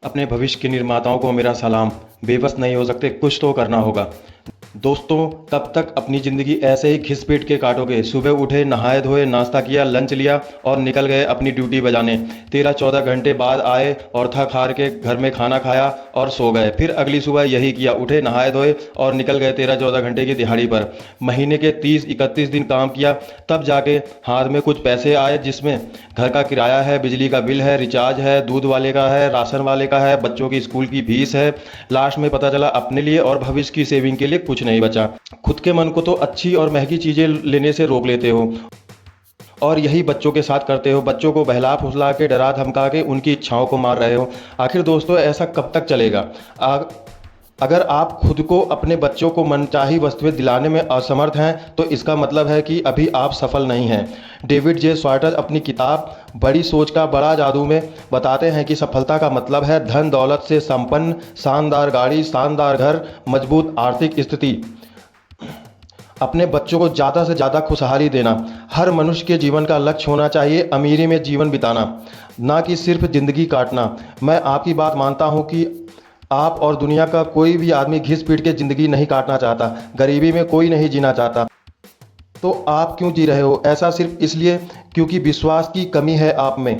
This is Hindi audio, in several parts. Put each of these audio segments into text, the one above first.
अपने भविष्य के निर्माताओं को मेरा सलाम। बेबस नहीं हो सकते, कुछ तो करना होगा। दोस्तों, कब तक अपनी ज़िंदगी ऐसे ही घिस पीट के काटोगे? सुबह उठे, नहाए धोए, नाश्ता किया, लंच लिया और निकल गए अपनी ड्यूटी बजाने। 13-14 घंटे बाद आए और थक हार के घर में खाना खाया और सो गए। फिर अगली सुबह यही किया, उठे, नहाए धोए और निकल गए 13-14 घंटे की दिहाड़ी पर। महीने के 30-31 दिन काम किया, तब जाके हाथ में कुछ पैसे आए, जिसमें घर का किराया है, बिजली का बिल है, रिचार्ज है, दूध वाले का है, राशन वाले का है, बच्चों की स्कूल की फीस है। लास्ट में पता चला अपने लिए और भविष्य की सेविंग के लिए कुछ नहीं बचा। खुद के मन को तो अच्छी और महंगी चीज़ें लेने से रोक लेते हो और यही बच्चों के साथ करते हो। बच्चों को बहला फुसला के, डरा धमका के उनकी इच्छाओं को मार रहे हो। आखिर दोस्तों, ऐसा कब तक चलेगा? अगर आप खुद को अपने बच्चों को मनचाही वस्तुएं दिलाने में असमर्थ हैं, तो इसका मतलब है कि अभी आप सफल नहीं हैं। डेविड जे स्वार्टर अपनी किताब बड़ी सोच का बड़ा जादू में बताते हैं कि सफलता का मतलब है धन दौलत से संपन्न, शानदार गाड़ी, शानदार घर, मजबूत आर्थिक स्थिति। अपने बच्चों को ज़्यादा से ज़्यादा खुशहाली देना हर मनुष्य के जीवन का लक्ष्य होना चाहिए। अमीरी में जीवन बिताना, ना कि सिर्फ ज़िंदगी काटना। मैं आपकी बात मानता हूँ कि आप और दुनिया का कोई भी आदमी घिस पीट के ज़िंदगी नहीं काटना चाहता। गरीबी में कोई नहीं जीना चाहता। तो आप क्यों जी रहे हो? ऐसा सिर्फ इसलिए क्योंकि विश्वास की कमी है आप में।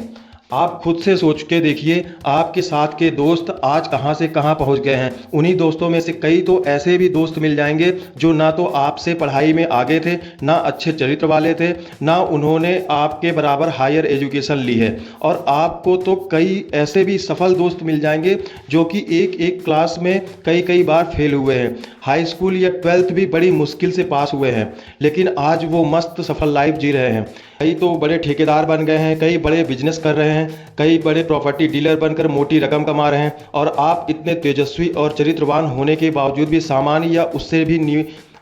आप खुद से सोच के देखिए, आपके साथ के दोस्त आज कहाँ से कहाँ पहुँच गए हैं। उन्हीं दोस्तों में से कई तो ऐसे भी दोस्त मिल जाएंगे जो ना तो आपसे पढ़ाई में आगे थे, ना अच्छे चरित्र वाले थे, ना उन्होंने आपके बराबर हायर एजुकेशन ली है। और आपको तो कई ऐसे भी सफल दोस्त मिल जाएंगे जो कि एक एक क्लास में कई कई बार फेल हुए हैं, हाई स्कूल या 12th भी बड़ी मुश्किल से पास हुए हैं, लेकिन आज वो मस्त सफल लाइफ जी रहे हैं। कई तो बड़े ठेकेदार बन गए हैं, कई बड़े बिजनेस कर रहे हैं, कई बड़े प्रॉपर्टी डीलर बनकर मोटी रकम कमा रहे हैं। और आप इतने तेजस्वी और चरित्रवान होने के बावजूद भी सामान्य या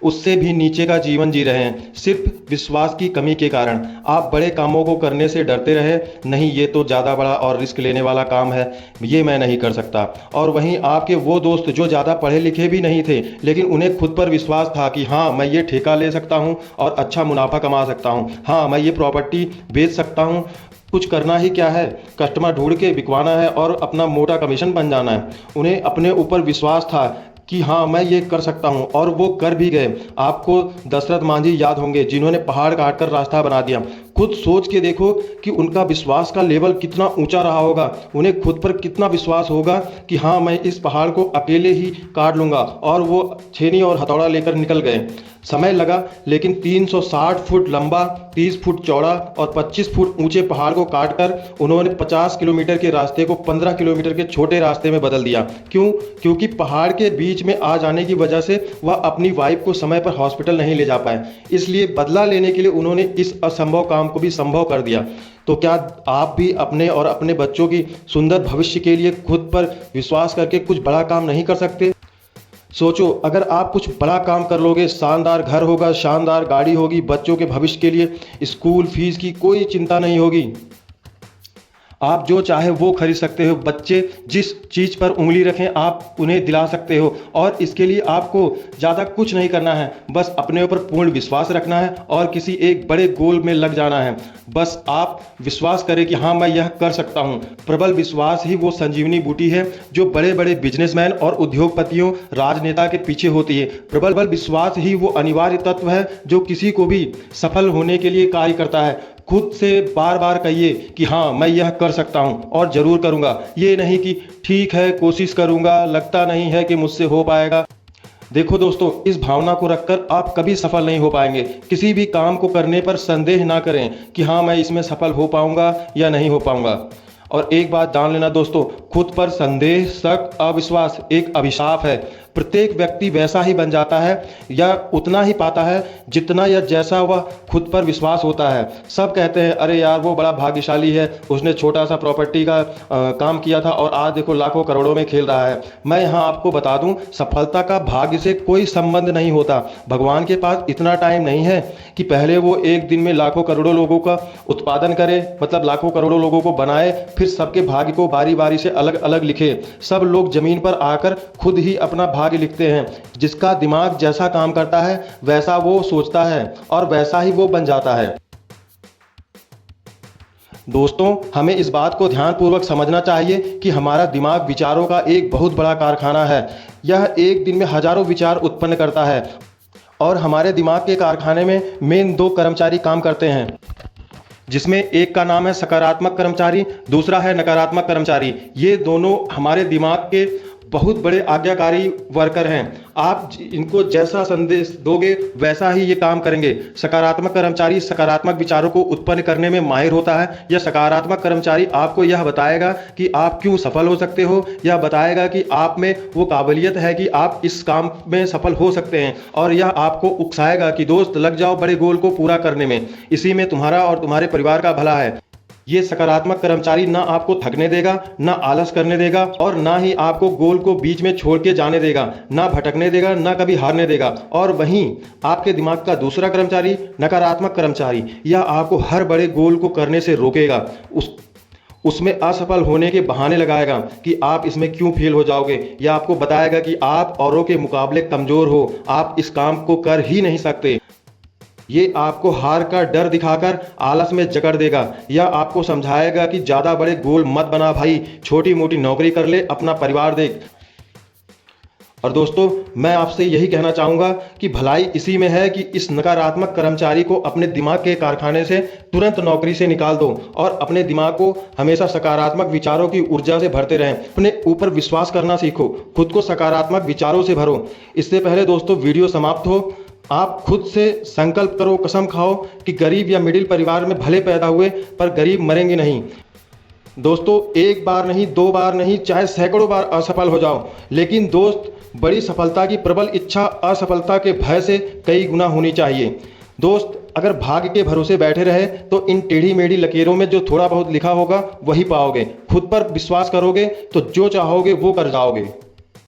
उससे भी नीचे का जीवन जी रहे हैं, सिर्फ विश्वास की कमी के कारण। आप बड़े कामों को करने से डरते रहे, नहीं ये तो ज़्यादा बड़ा और रिस्क लेने वाला काम है, ये मैं नहीं कर सकता। और वहीं आपके वो दोस्त जो ज़्यादा पढ़े लिखे भी नहीं थे, लेकिन उन्हें खुद पर विश्वास था कि हाँ मैं ये ठेका ले सकता हूँ और अच्छा मुनाफा कमा सकता हूँ, हाँ मैं ये प्रॉपर्टी बेच सकता हूँ, कुछ करना ही क्या है, कस्टमर ढूंढ के बिकवाना है और अपना मोटा कमीशन बन जाना है। उन्हें अपने ऊपर विश्वास था कि हाँ मैं ये कर सकता हूँ, और वो कर भी गए। आपको दशरथ मांझी याद होंगे, जिन्होंने पहाड़ काट कर रास्ता बना दिया। खुद सोच के देखो कि उनका विश्वास का लेवल कितना ऊंचा रहा होगा। उन्हें खुद पर कितना विश्वास होगा कि हाँ मैं इस पहाड़ को अकेले ही काट लूँगा, और वो छेनी और हथौड़ा लेकर निकल गए। समय लगा, लेकिन 360 फुट लंबा, 30 फुट चौड़ा और 25 फुट ऊंचे पहाड़ को काटकर उन्होंने 50 किलोमीटर के रास्ते को 15 किलोमीटर के छोटे रास्ते में बदल दिया। क्यों? क्योंकि पहाड़ के बीच में आ जाने की वजह से वह अपनी वाइफ को समय पर हॉस्पिटल नहीं ले जा पाए, इसलिए बदला लेने के लिए उन्होंने इस असंभव काम को भी संभव कर दिया। तो क्या आप भी अपने और अपने बच्चों की सुंदर भविष्य के लिए खुद पर विश्वास करके कुछ बड़ा काम नहीं कर सकते? सोचो, अगर आप कुछ बड़ा काम कर लोगे, शानदार घर होगा, शानदार गाड़ी होगी, बच्चों के भविष्य के लिए स्कूल फीस की कोई चिंता नहीं होगी, आप जो चाहे वो खरीद सकते हो। बच्चे जिस चीज़ पर उंगली रखें आप उन्हें दिला सकते हो, और इसके लिए आपको ज़्यादा कुछ नहीं करना है, बस अपने ऊपर पूर्ण विश्वास रखना है और किसी एक बड़े गोल में लग जाना है। बस आप विश्वास करें कि हाँ मैं यह कर सकता हूँ। प्रबल विश्वास ही वो संजीवनी बूटी है जो बड़े बड़े बिजनेसमैन और उद्योगपतियों, राजनेता के पीछे होती है। प्रबल विश्वास ही वो अनिवार्य तत्व है जो किसी को भी सफल होने के लिए कार्य करता है। खुद से बार बार कहिए कि हाँ मैं यह कर सकता हूँ और ज़रूर करूँगा, ये नहीं कि ठीक है कोशिश करूँगा, लगता नहीं है कि मुझसे हो पाएगा। देखो दोस्तों, इस भावना को रखकर आप कभी सफल नहीं हो पाएंगे। किसी भी काम को करने पर संदेह ना करें कि हाँ मैं इसमें सफल हो पाऊँगा या नहीं हो पाऊँगा। और एक बात जान लेना दोस्तों, खुद पर संदेह, शक, अविश्वास एक अभिशाप है। प्रत्येक व्यक्ति वैसा ही बन जाता है या उतना ही पाता है जितना या जैसा वह खुद पर विश्वास होता है। सब कहते हैं अरे यार वो बड़ा भाग्यशाली है, उसने छोटा सा प्रॉपर्टी का काम किया था और आज देखो लाखों करोड़ों में खेल रहा है। मैं यहाँ आपको बता दूँ, सफलता का भाग्य से कोई संबंध नहीं होता। भगवान के पास इतना टाइम नहीं है कि पहले वो एक दिन में लाखों करोड़ों लोगों का उत्पादन करे, मतलब लाखों करोड़ों लोगों को बनाए, फिर सबके भाग्य को बारी बारी से अलग अलग लिखे। सब लोग जमीन पर आकर खुद ही अपना भाग्य लिखते हैं। जिसका दिमाग जैसा काम करता है वैसा वो सोचता है और वैसा ही वो बन जाता है। दोस्तों, हमें इस बात को ध्यानपूर्वक समझना चाहिए कि हमारा दिमाग विचारों का एक बहुत बड़ा कारखाना है। यह एक दिन में हजारों विचार उत्पन्न करता है और हमारे दिमाग के कारखाने में मेन दो कर्मचारी काम करते हैं, जिसमें एक का नाम है सकारात्मक कर्मचारी, दूसरा है नकारात्मक कर्मचारी। ये दोनों हमारे दिमाग के बहुत बड़े आज्ञाकारी वर्कर हैं। आप इनको जैसा संदेश दोगे वैसा ही ये काम करेंगे। सकारात्मक कर्मचारी सकारात्मक विचारों को उत्पन्न करने में माहिर होता है। यह सकारात्मक कर्मचारी आपको यह बताएगा कि आप क्यों सफल हो सकते हो, यह बताएगा कि आप में वो काबिलियत है कि आप इस काम में सफल हो सकते हैं, और यह आपको उकसाएगा कि दोस्त लग जाओ बड़े गोल को पूरा करने में, इसी में तुम्हारा और तुम्हारे परिवार का भला है। ये सकारात्मक कर्मचारी ना आपको थकने देगा, ना आलस करने देगा, और ना ही आपको गोल को बीच में छोड़ के जाने देगा, ना भटकने देगा, ना कभी हारने देगा। और वहीं आपके दिमाग का दूसरा कर्मचारी नकारात्मक कर्मचारी, यह आपको हर बड़े गोल को करने से रोकेगा, उसमें असफल होने के बहाने लगाएगा कि आप इसमें क्यों फेल हो जाओगे। यह आपको बताएगा कि आप औरों के मुकाबले कमज़ोर हो, आप इस काम को कर ही नहीं सकते। ये आपको हार का डर दिखाकर आलस में जकड़ देगा, या आपको समझाएगा कि ज़्यादा बड़े गोल मत बना भाई, छोटी मोटी नौकरी कर ले, अपना परिवार देख। और दोस्तों, मैं आपसे यही कहना चाहूँगा कि भलाई इसी में है कि इस नकारात्मक कर्मचारी को अपने दिमाग के कारखाने से तुरंत नौकरी से निकाल दो और अपने दिमाग को हमेशा सकारात्मक विचारों की ऊर्जा से भरते रहें। अपने ऊपर विश्वास करना सीखो, खुद को सकारात्मक विचारों से भरो। इससे पहले दोस्तों वीडियो समाप्त हो, आप खुद से संकल्प करो, कसम खाओ कि गरीब या मिडिल परिवार में भले पैदा हुए पर गरीब मरेंगे नहीं। दोस्तों, एक बार नहीं, दो बार नहीं, चाहे सैकड़ों बार असफल हो जाओ, लेकिन दोस्त बड़ी सफलता की प्रबल इच्छा असफलता के भय से कई गुना होनी चाहिए। दोस्त, अगर भाग्य के भरोसे बैठे रहे तो इन टेढ़ी मेढ़ी लकीरों में जो थोड़ा बहुत लिखा होगा वही पाओगे। खुद पर विश्वास करोगे तो जो चाहोगे वो कर जाओगे।